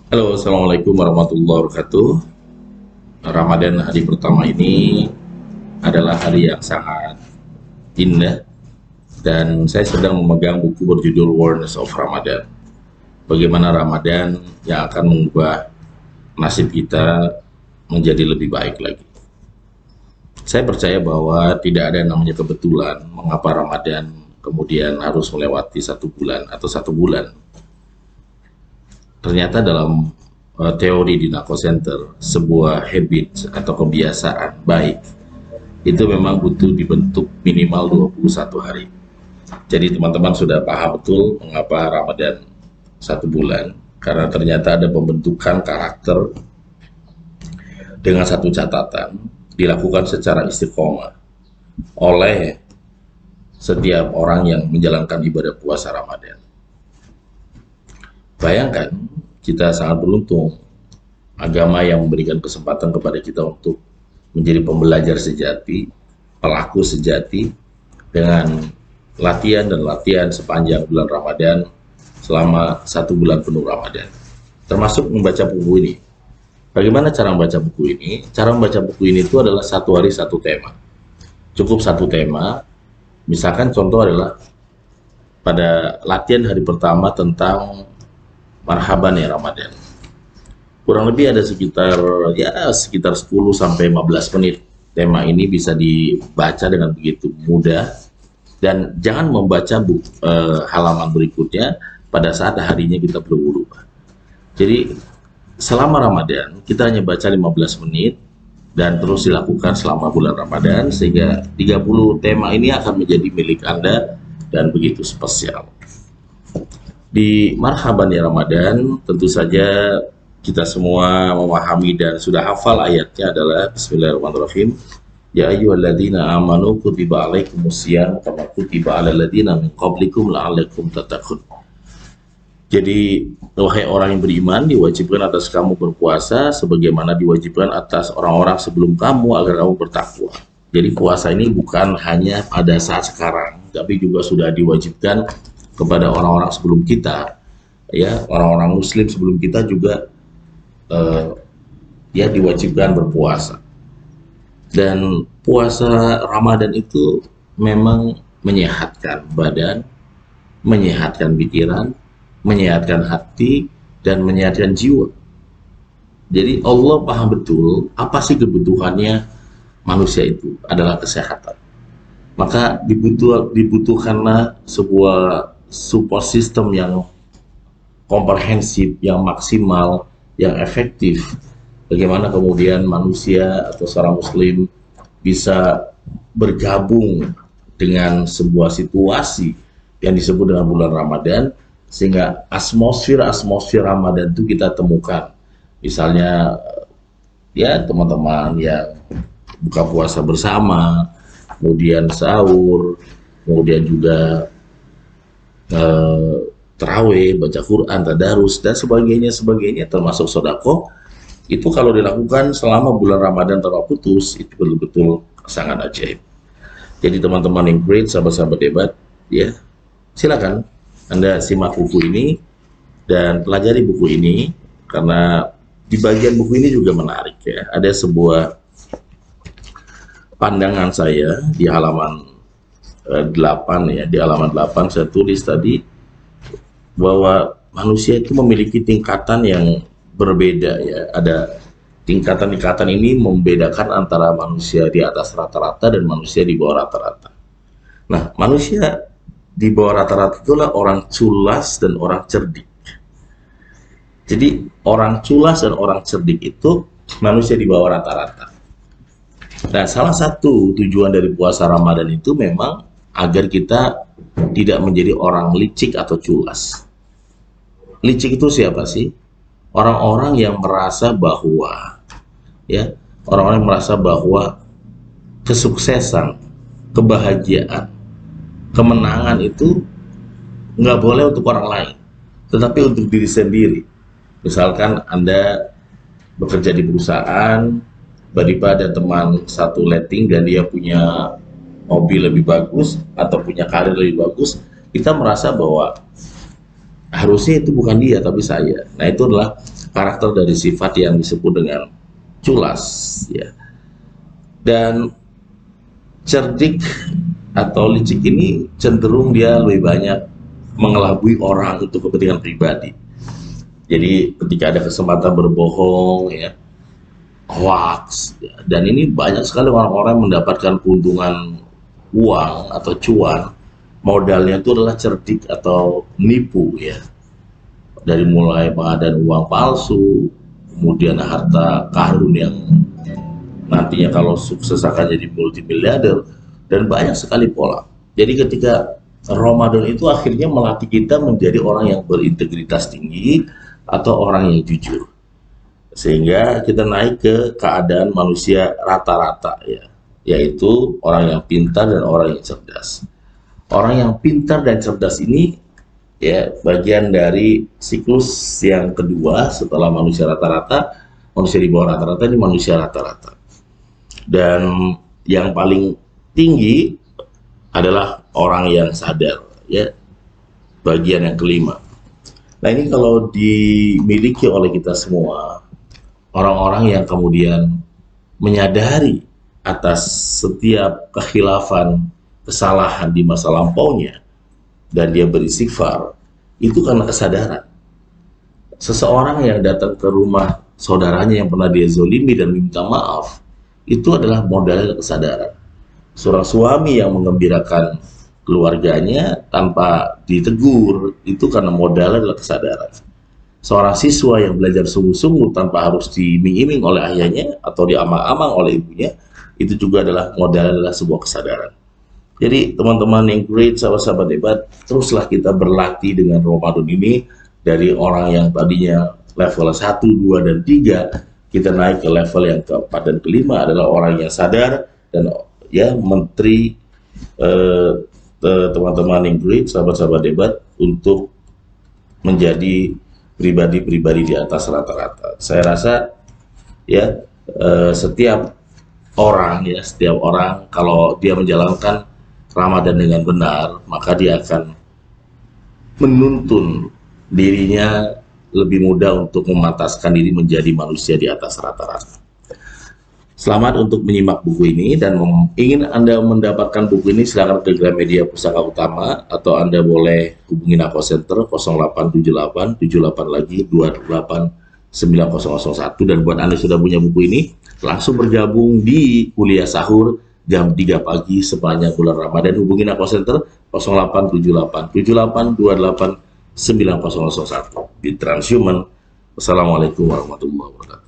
Halo, Assalamualaikum warahmatullahi wabarakatuh. Ramadan hari pertama ini adalah hari yang sangat indah dan saya sedang memegang buku berjudul Awareness of Ramadan. Bagaimana Ramadan yang akan mengubah nasib kita menjadi lebih baik lagi. Saya percaya bahwa tidak ada yang namanya kebetulan mengapa Ramadan kemudian harus melewati 1 bulan atau 1 bulan. Ternyata dalam teori di Narco Center, sebuah habit atau kebiasaan baik itu memang butuh dibentuk minimal 21 hari. Jadi teman-teman sudah paham betul mengapa Ramadan 1 bulan, karena ternyata ada pembentukan karakter dengan satu catatan, dilakukan secara istiqomah oleh setiap orang yang menjalankan ibadah puasa Ramadan. Bayangkan, kita sangat beruntung agama yang memberikan kesempatan kepada kita untuk menjadi pembelajar sejati, pelaku sejati, dengan latihan dan latihan sepanjang bulan Ramadan selama 1 bulan penuh Ramadan, termasuk membaca buku ini. Bagaimana cara membaca buku ini? Cara membaca buku ini itu adalah 1 hari 1 tema. Cukup 1 tema. Misalkan contoh adalah pada latihan hari pertama tentang marhaban ya Ramadan. Kurang lebih ada sekitar 10 sampai 15 menit. Tema ini bisa dibaca dengan begitu mudah dan jangan membaca halaman berikutnya pada saat harinya kita berwudu. Jadi selama Ramadan kita hanya baca 15 menit dan terus dilakukan selama bulan Ramadan sehingga 30 tema ini akan menjadi milik Anda dan begitu spesial. Di Marhaban ya Ramadan, tentu saja kita semua memahami dan sudah hafal ayatnya adalah Bismillahirrahmanirrahim. Ya ayyuhalladzina amanu kutiba alaikumusiyam kama kutiba alal ladzina min qablikum la'allakum tattaqun. Jadi, wahai orang yang beriman, diwajibkan atas kamu berpuasa sebagaimana diwajibkan atas orang-orang sebelum kamu agar kamu bertakwa. Jadi puasa ini bukan hanya pada saat sekarang, tapi juga sudah diwajibkan kepada orang-orang sebelum kita, ya orang-orang Muslim sebelum kita juga ya diwajibkan berpuasa. Dan puasa Ramadan itu memang menyehatkan badan, menyehatkan pikiran, menyehatkan hati, dan menyehatkan jiwa. Jadi Allah paham betul apa sih kebutuhannya manusia itu adalah kesehatan. Maka dibutuhkanlah sebuah support system yang komprehensif, yang maksimal, yang efektif. Bagaimana kemudian manusia atau seorang muslim bisa bergabung dengan sebuah situasi yang disebut dengan bulan Ramadan, sehingga atmosfer Ramadan itu kita temukan. Misalnya ya teman-teman yang buka puasa bersama, kemudian sahur, kemudian juga terawih, baca Quran, tadarus, dan sebagainya, termasuk sodako. Itu kalau dilakukan selama bulan Ramadan tanpa putus, itu betul-betul sangat ajaib. Jadi teman-teman yang great, sahabat-sahabat debat, ya silakan Anda simak buku ini dan pelajari buku ini, karena di bagian buku ini juga menarik ya. Ada sebuah pandangan saya di halaman 8 ya, di halaman 8 saya tulis tadi bahwa manusia itu memiliki tingkatan yang berbeda ya. Ada tingkatan-tingkatan ini membedakan antara manusia di atas rata-rata dan manusia di bawah rata-rata. Nah, manusia di bawah rata-rata itulah orang culas dan orang cerdik. Jadi orang culas dan orang cerdik itu manusia di bawah rata-rata. Nah, salah satu tujuan dari puasa Ramadan itu memang agar kita tidak menjadi orang licik atau culas. Licik itu siapa sih? Orang-orang yang merasa bahwa ya, orang-orang yang merasa bahwa kesuksesan, kebahagiaan, kemenangan itu nggak boleh untuk orang lain, tetapi untuk diri sendiri. Misalkan Anda bekerja di perusahaan, tiba-tiba ada teman satu letting dan dia punya mobil lebih bagus atau punya karir lebih bagus, kita merasa bahwa harusnya itu bukan dia tapi saya. Nah, itu adalah karakter dari sifat yang disebut dengan culas, ya. Dan cerdik atau licik ini cenderung dia lebih banyak mengelabui orang untuk kepentingan pribadi. Jadi ketika ada kesempatan berbohong, ya, hoax, ya, dan ini banyak sekali orang-orang mendapatkan keuntungan uang atau cuan, modalnya itu adalah cerdik atau nipu, ya. Dari mulai pengadaan uang palsu, kemudian harta karun yang nantinya kalau sukses akan jadi multimiliarder, dan banyak sekali pola. Jadi ketika Ramadan itu akhirnya melatih kita menjadi orang yang berintegritas tinggi atau orang yang jujur, sehingga kita naik ke keadaan manusia rata-rata, ya, yaitu orang yang pintar dan orang yang cerdas. Orang yang pintar dan cerdas ini, ya, bagian dari siklus yang kedua setelah manusia rata-rata. Manusia di bawah rata-rata ini manusia rata-rata, dan yang paling tinggi adalah orang yang sadar, ya, bagian yang kelima. Nah, ini kalau dimiliki oleh kita semua, orang-orang yang kemudian menyadari atas setiap kekhilafan, kesalahan di masa lampaunya, dan dia beristighfar, itu karena kesadaran. Seseorang yang datang ke rumah saudaranya yang pernah dia zolimi dan minta maaf, itu adalah modal kesadaran. Seorang suami yang mengembirakan keluarganya tanpa ditegur, itu karena modalnya adalah kesadaran. Seorang siswa yang belajar sungguh-sungguh tanpa harus diiming-iming oleh ayahnya atau diamang-amang oleh ibunya, itu juga adalah modalnya adalah sebuah kesadaran. Jadi teman-teman yang great, sahabat-sahabat hebat, teruslah kita berlatih dengan Ramadan ini, dari orang yang tadinya level 1, 2, dan 3, kita naik ke level yang keempat dan kelima adalah orang yang sadar dan, ya, menteri teman-teman yang great, sahabat-sahabat hebat, untuk menjadi pribadi-pribadi di atas rata-rata. Saya rasa, ya, setiap orang kalau dia menjalankan Ramadan dengan benar, maka dia akan menuntun dirinya lebih mudah untuk memantaskan diri menjadi manusia di atas rata-rata. Selamat untuk menyimak buku ini, dan ingin Anda mendapatkan buku ini silakan ke Gramedia Pusaka Utama, atau Anda boleh hubungi Nako Center 0878 78 lagi 28 9001. Dan buat Anda sudah punya buku ini, langsung bergabung di kuliah sahur jam 3 pagi sepanjang bulan Ramadan. Hubungi Nako Center 0878 78 28 9001 di Transhuman. Wassalamualaikum warahmatullahi wabarakatuh.